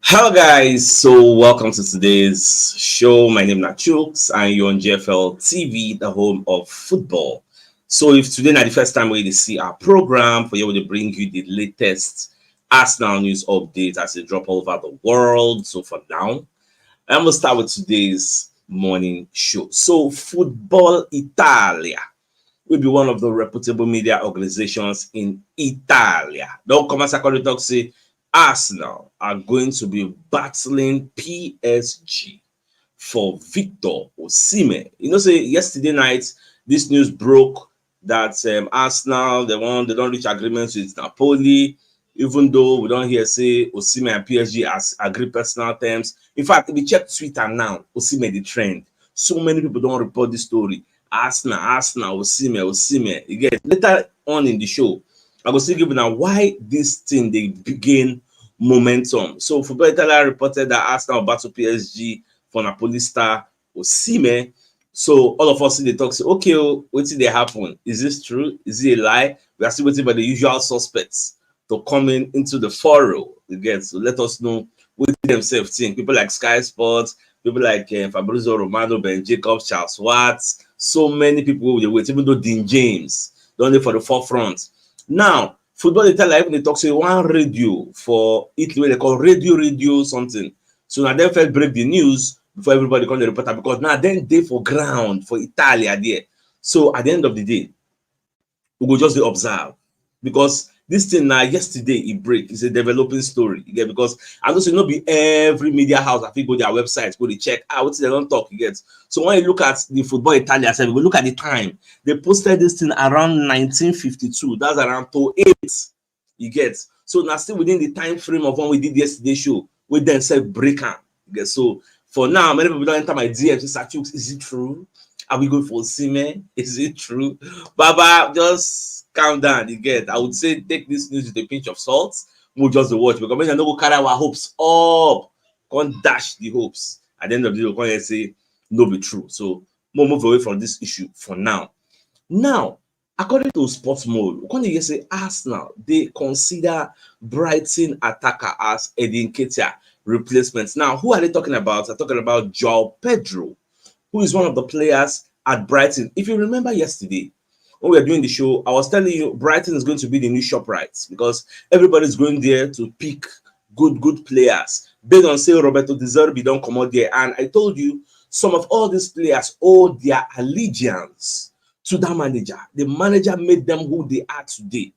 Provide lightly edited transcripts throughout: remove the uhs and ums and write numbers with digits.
Hello guys, so welcome to today's show. My name is CHUKS and you're on GFL TV, the home of football. So if today not the first time we see our program, for you to bring you the latest Arsenal news updates as they drop all over the world. So for now, I'm going to start with today's morning show. So Football Italia will be one of the reputable media organizations in Italia. Don't come as a talk say Arsenal are going to be battling PSG for Victor Osimhen. You know, say yesterday night, this news broke that Arsenal they don't reach agreements with Napoli, even though we don't hear say Osimhen and PSG as agreed personal terms. In fact, if we check Twitter now, Osimhen the trend. So many people don't report this story. Arsenal, Osimhen. You get later on in the show. I will still give you now why this thing they begin momentum. So Football Italia reported that Arsenal battle PSG for Napoli star Osimhen. So all of us in the talk say, okay, what did they happen? Is this true? Is it a lie? We are still waiting for the usual suspects to come into the forum again. So let us know what themselves think. People like Sky Sports, people like Fabrizio Romano, Ben Jacobs, Charles Watts, so many people will wait, even though Dean James don't for the forefront. Now, Football Italia even they talk say one radio for Italy, they call radio something. So now they first break the news before everybody come to the reporter because now then they for ground for Italia there. So at the end of the day, we go just observe because this thing now yesterday it break. It's a developing story. You get because I don't say not be every media house. I think go their websites, go to check out they don't talk. You get so when you look at the Football Italia, we look at the time they posted this thing around 1952. That's around 2008. You get so now still within the time frame of when we did yesterday show. We then said break am. You get so for now many people don't enter my DMs. Is it true? Are we going for Osimhen? Is it true? Baba, just calm down. You get. I would say take this news with a pinch of salt. We'll just watch because maybe I know we'll carry our hopes up. Can't dash the hopes. At the end of the day, we'll come say no be true. So we'll move away from this issue for now. Now, according to Sports Mode, we can say Arsenal they consider Brighton attacker as Nketiah replacements. Now, who are they talking about? They're talking about Joao Pedro, who is one of the players at Brighton. If you remember yesterday, when we were doing the show, I was telling you Brighton is going to be the new ShopRite because everybody's going there to pick good players. Based on say Roberto De Zerbi don't come out there. And I told you some of all these players owe their allegiance to that manager. The manager made them who they are today.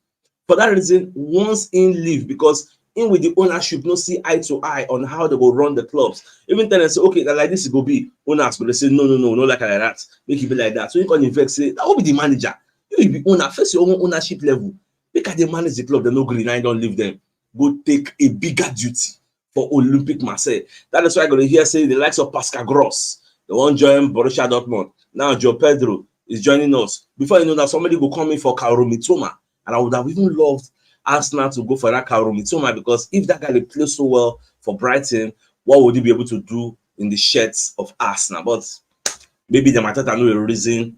For that reason, once in leave, because in with the ownership, no see eye to eye on how they will run the clubs. Even then they say, okay, like this it will be owners, but they say no, not like that. Make it be like that. So you can invest, say that will be the manager. You will be owner, first your own ownership level. Make they manage the club, they no green, I don't leave them. Go take a bigger duty for Olympic Marseille. That is why I'm gonna hear say the likes of Pascal Gross, the one join Borussia Dortmund. Now Joao Pedro is joining us. Before you know that somebody will come in for Kaoru Mitoma, and I would have even loved Arsenal to go for that Kaoru Mitoma because if that guy plays so well for Brighton, what would he be able to do in the shirts of Arsenal? But maybe they might not know a reason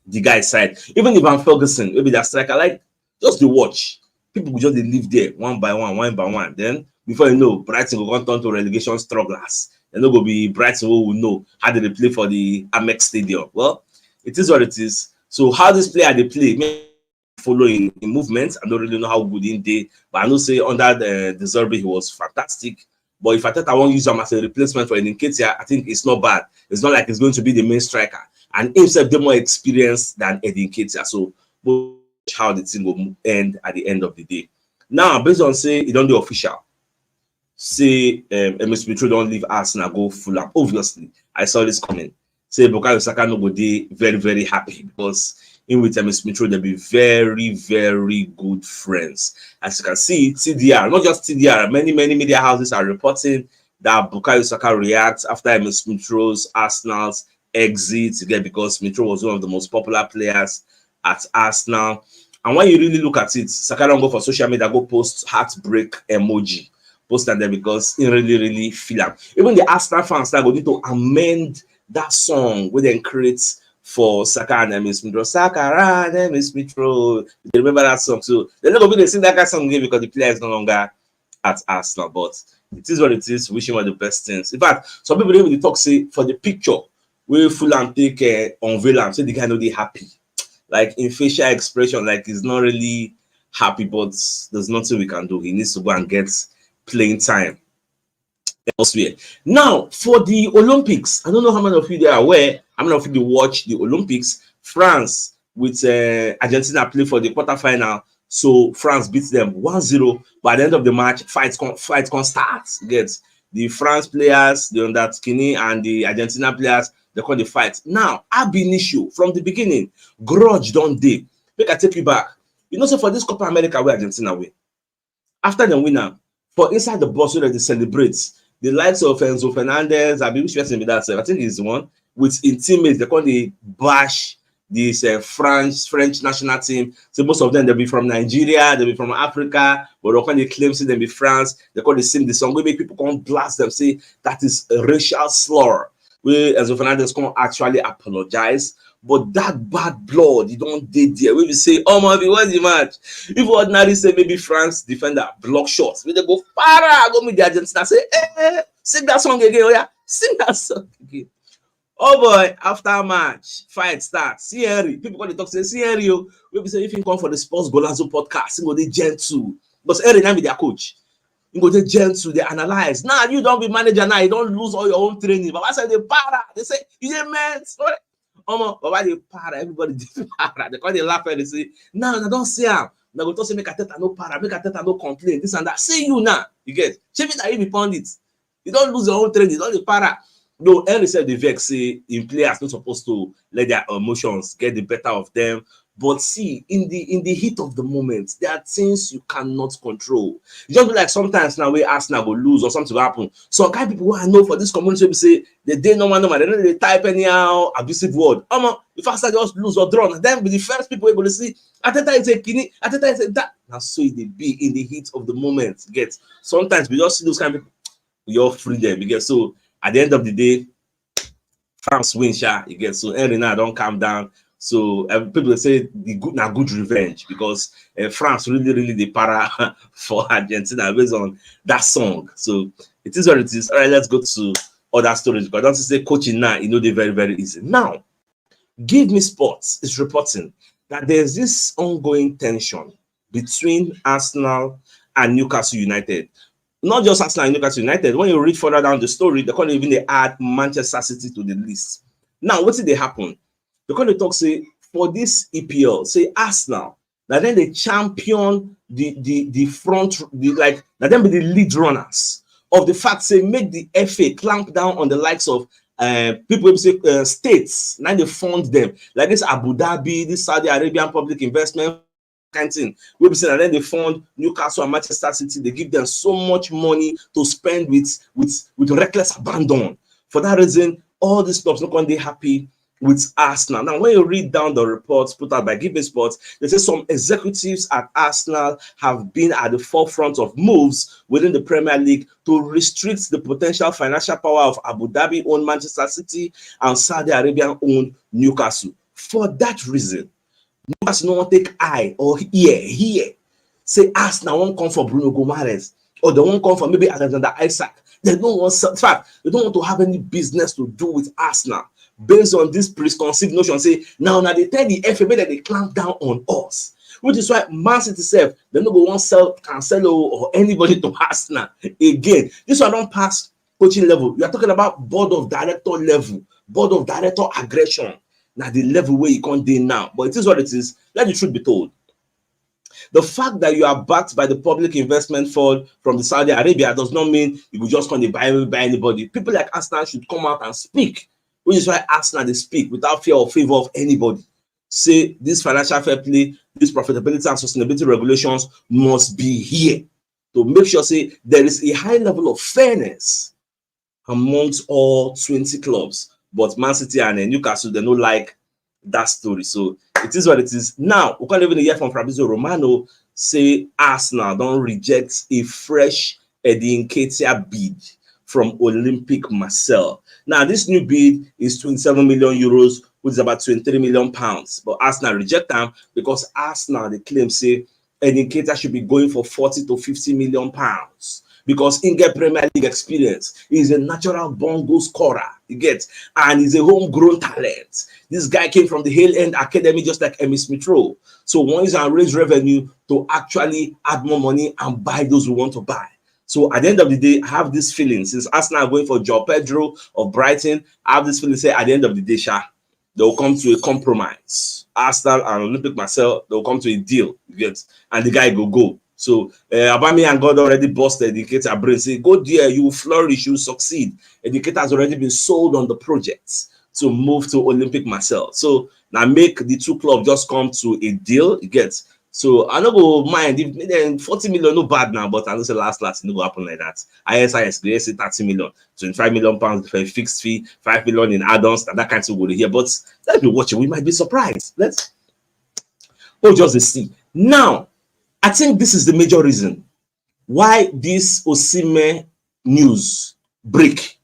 the guy's side. Even if I'm Ferguson, maybe that striker, like just the watch. People will just live there one by one. Then before you know, Brighton will turn to relegation strugglers. And not going to be Brighton who will know how they play for the Amex Stadium. Well, it is what it is. So how this player they play, following in movements. I don't really know how good in day, but I know say under the Zerbi he was fantastic. But if I thought I want to use him as a replacement for Nketiah, I think it's not bad. It's not like it's going to be the main striker. And himself the more experienced than Nketiah. So we'll watch how the thing will end at the end of the day. Now, based on say it don't do official. Say MS Mitro don't leave Arsenal go Fulham. Obviously, I saw this coming. Say Bukayo Saka no go dey very happy because in with MS Mitro they'll be very good friends. As you can see, TDR, not just TDR, many media houses are reporting that Bukayo Saka reacts after MS Mitro's Arsenal's exit again because Mitro was one of the most popular players at Arsenal. And when you really look at it, Saka don't go for social media, go post heartbreak emoji. Post that there because he really feel am. Even the Arsenal fans that go need to amend that song where they create for Saka and MS Mitro. Saka and MS Mitro. You remember that song? So they're not going to sing that song again because the player is no longer at Arsenal. But it is what it is. Wish him all the best things. In fact, some people even talk say for the picture where Fulham take unveil am, say the guy no dey happy. Like in facial expression, like he's not really happy, but there's nothing we can do. He needs to go and get playing time elsewhere. Now, for the Olympics, I don't know how many of you are aware, how many of you watch the Olympics. France with Argentina play for the quarterfinal. So France beats them 1-0. By the end of the match, fight can start. Get the France players, the under skinny, and the Argentina players, they call the fight. Now, ab initio from the beginning, grudge don't dey. Make I take you back. You know, so for this Copa America where Argentina win, after the winner, for inside the bus where they celebrate, the likes of Enzo Fernandez, I which person be that? I think he's the one with his teammates. They call the bash this French national team. So most of them they'll be from Nigeria, they'll be from Africa, but they can claim say they'll be France. They call the song. We make people come blast them, say that is a racial slur. Where Enzo Fernandez can actually apologize. But that bad blood, you don't did there. We will say, oh my, what's the match? If ordinary say maybe France defender block shots, we they go para, go with the Argentina, say, sing that song again, oh yeah, sing that song again. Oh boy, after match, fight starts. See Henry, people call the talk say, see Henry, we will say if you come for the Sports Golazo podcast, you go they gentle. But Henry now be their coach. You go they gentle, they analyze. Now you don't be manager now, you don't lose all your own training. But I said they para, they say, you didn't man, sorry. But they para, everybody did para. They call they laugh and they say, no, don't say am. Now go talk say make Nketiah no para, make Nketiah no complain, this and that. See you now, you get. Check it that you be pundit. You don't lose your own training, you don't the para. No, Henry said the vex say in players not supposed to let their emotions get the better of them. But see, in the heat of the moment, there are things you cannot control. It just be like sometimes now we Arsenal will lose or something will happen. So kind of people who I know for this community will say they no man, they don't they type anyhow abusive word. If Arsenal just lose or draw, then be the first people able to see Nketiah is a kidney, Nketiah is a that. Now so it be in the heat of the moment. Get sometimes we just see those kind of people, we all free them. You get so at the end of the day, France win, you get so Henry now don't calm down. So people say the good revenge because France really the para for Argentina based on that song. So it is what it is. All right, let's go to other stories because I don't say coaching now, you know, they're very easy. Now, Give Me Sports is reporting that there's this ongoing tension between Arsenal and Newcastle United. Not just Arsenal and Newcastle United. When you read further down the story, they can't even add Manchester City to the list. Now, what did they happen? Because they talk say for this EPL, say Arsenal, that then they champion the front, like that then be the lead runners of the fact say make the FA clamp down on the likes of people say states. Now they fund them like this Abu Dhabi, this Saudi Arabian public investment kind of thing. We be saying that then they fund Newcastle and Manchester City. They give them so much money to spend with reckless abandon. For that reason, all these clubs not going to be happy with Arsenal. Now, when you read down the reports put out by Give Me Sports, they say some executives at Arsenal have been at the forefront of moves within the Premier League to restrict the potential financial power of Abu Dhabi-owned Manchester City and Saudi Arabia-owned Newcastle. For that reason, Newcastle no want take eye or hear. Say Arsenal won't come for Bruno Gomes or they won't come for maybe Alexander Isak. They don't want, in fact, they don't want to have any business to do with Arsenal. Based on this preconceived notion, say now they tell the FA that they clamp down on us, which is why Man City itself they no go want sell Cancelo or anybody to Arsenal again. This one don't pass coaching level. You are talking about board of director level, board of director aggression. Now the level where you can't do now, but it is what it is. Let the truth be told. The fact that you are backed by the public investment fund from the Saudi Arabia does not mean you will just come to buy anybody. People like Arsenal should come out and speak. Which is why Arsenal they speak without fear or favor of anybody. Say this financial fair play, this profitability and sustainability regulations must be here to make sure say there is a high level of fairness amongst all 20 clubs. But Man City and Newcastle they don't like that story. So it is what it is. Now we can't even hear from Fabrizio Romano say Arsenal don't reject a fresh Nketiah bid from Olympic Marseille. Now, this new bid is 27 million euros, which is about 23 million pounds. But Arsenal reject them because Arsenal, they claim, say, Nketiah should be going for 40 to 50 million pounds. because he get Premier League experience. He's a natural born goal scorer, you get, and he's a homegrown talent. This guy came from the Hale End Academy, just like Emmy Smith-Rowe. So one is to raise revenue to actually add more money and buy those who want to buy. So at the end of the day, I have this feeling, since Arsenal are going for Joao Pedro of Brighton, I have this feeling, say at the end of the day, they'll come to a compromise. Arsenal and Olympic Marseille, they'll come to a deal, you get, and the guy go. So Aubameyang God already busted Nketiah brain, say, go there, you will flourish, you will succeed. Nketiah has already been sold on the project to move to Olympic Marseille. So now make the two clubs just come to a deal, you get. So I don't go mind if 40 million no bad now, but I don't say last it no go happen like that. ISIS they say 30 million, 25 million pounds for a fixed fee, 5 million in add-ons, that kind of go here. But let's be watching, we might be surprised. Let's just see. Now, I think this is the major reason why this Osimhen news break.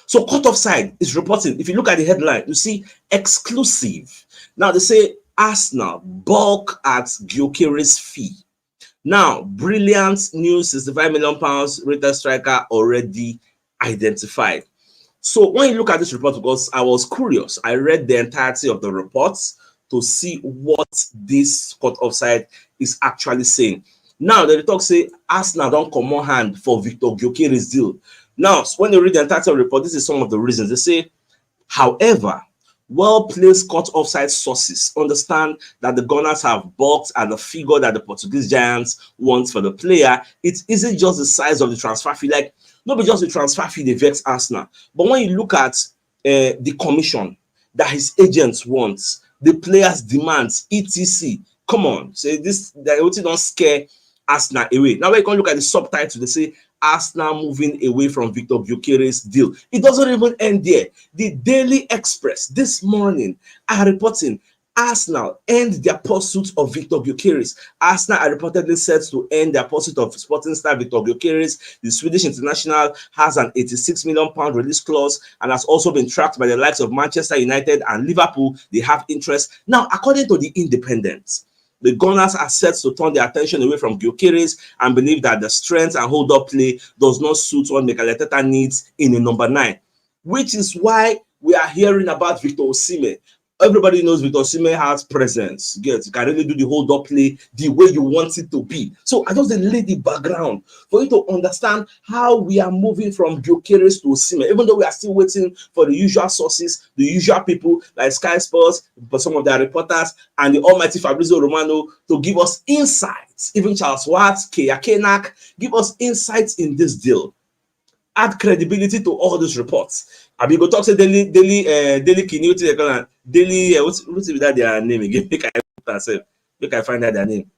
So Court of Side is reporting, if you look at the headline, you see exclusive. Now they say Arsenal balk at Gyokeres fee. Now, brilliant news, 65 million pounds rated striker already identified. So when you look at this report, because I was curious, I read the entirety of the reports to see what this Court of Side is actually saying. Now, the talk say Arsenal don't come on hand for Victor Gyokeres deal. Now, when you read the entirety of the report, this is some of the reasons. They say, however, well-placed Court of Side sources understand that the Gunners have balked at the figure that the Portuguese giants want for the player. It isn't just the size of the transfer fee. Like, not just the transfer fee they vex Arsenal. But when you look at the commission that his agents want, the players' demands, etc. Come on, say this, they don't scare Arsenal away. Now, when you can look at the subtitle, they say Arsenal moving away from Victor Gyokeres deal. It doesn't even end there. The Daily Express this morning are reporting Arsenal end their pursuit of Victor Gyokeres. Arsenal are reportedly set to end their pursuit of Sporting star Victor Gyokeres. The Swedish international has an £86 million release clause and has also been tracked by the likes of Manchester United and Liverpool. They have interest. Now, according to the Independent, the Gunners are set to turn their attention away from Gyokeres and believe that the strength and hold-up play does not suit what Nketiah needs in a number 9, which is why we are hearing about Victor Osimhen. Everybody knows Victor Osimhen has presence. Yes, you can really do the hold-up play the way you want it to be. So I just lay the background for you to understand how we are moving from Gyokeres to Osimhen, even though we are still waiting for the usual sources, the usual people like Sky Sports, but some of their reporters, and the almighty Fabrizio Romano to give us insights. Even Charles Watts, Kenak, give us insights in this deal. Add credibility to all these reports. I mean, go talk to daily what's that their name again? Make I find out their name.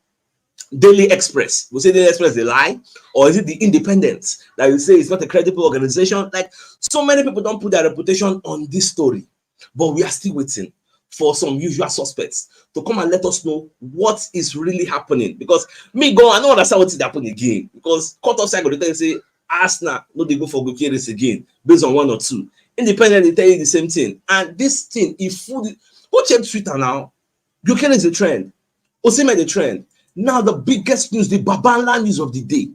Daily Express. We say Daily Express they lie, or is it the Independent that you say it's not a credible organization? Like, so many people don't put their reputation on this story, but we are still waiting for some usual suspects to come and let us know what is really happening. Because I don't understand what is happening again. Because Court of Side they say Arsenal no they go for Gyokeres again based on 1 or 2. Independent they tell you the same thing, and this thing if go check Twitter now. Gyokeres is the trend, Osimhen the trend. Now the biggest news, the Babanla news of the day,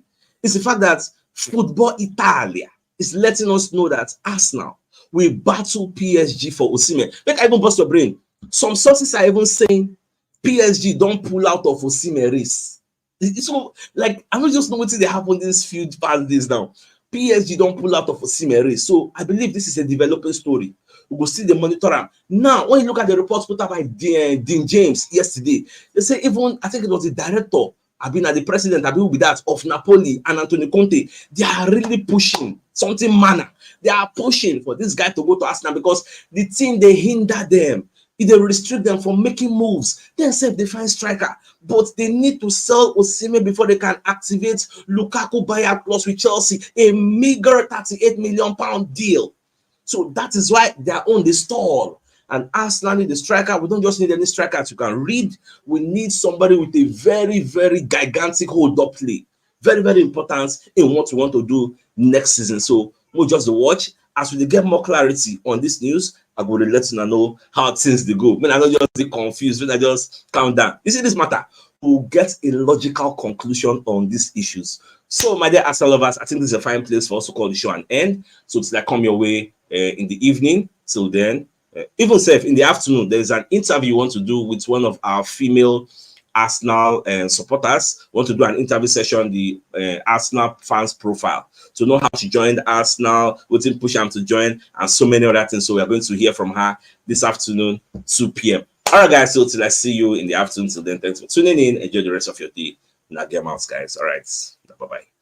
is the fact that Football Italia is letting us know that Arsenal will battle PSG for Osimhen. Make I even bust your brain. Some sources are even saying PSG don't pull out of Osimhen race. So, like, I don't just know what they happen these few past days now. PSG don't pull out of Osimhen race. So, I believe this is a developing story. We will see the monitor them. Now, when you look at the reports put up by Dean James yesterday, they say even, I think it was the director, I've been at the president, I've been with that, of Napoli and Antonio Conte. They are really pushing something manner. They are pushing for this guy to go to Arsenal because the team, they hinder them. They restrict them from making moves. Then say they find striker, but they need to sell Osimhen before they can activate Lukaku buyout clause with Chelsea, a meager £38 million deal. So that is why they are on the stall. And Arsenal need the striker. We don't just need any strikers you can read. We need somebody with a very, very gigantic hold-up play. Very, very important in what we want to do next season. So we'll just watch. As we get more clarity on this news, I'm going to let you know how things they go. When I don't just get confused, when I just calm down. You see this matter? we'll get a logical conclusion on these issues. So, my dear Arsenal lovers, I think this is a fine place for us to call the show an end. So, till I come your way in the evening, till then, even safe in the afternoon, there's an interview we want to do with one of our female Arsenal supporters. We want to do an interview session, the Arsenal fans profile, to know how she joined Arsenal, what didn't push them to join, and so many other things. So we are going to hear from her this afternoon, 2 p.m. All right, guys. So till I see you in the afternoon. Till then, thanks for tuning in. Enjoy the rest of your day. Now, get out, guys. All right. Bye-bye.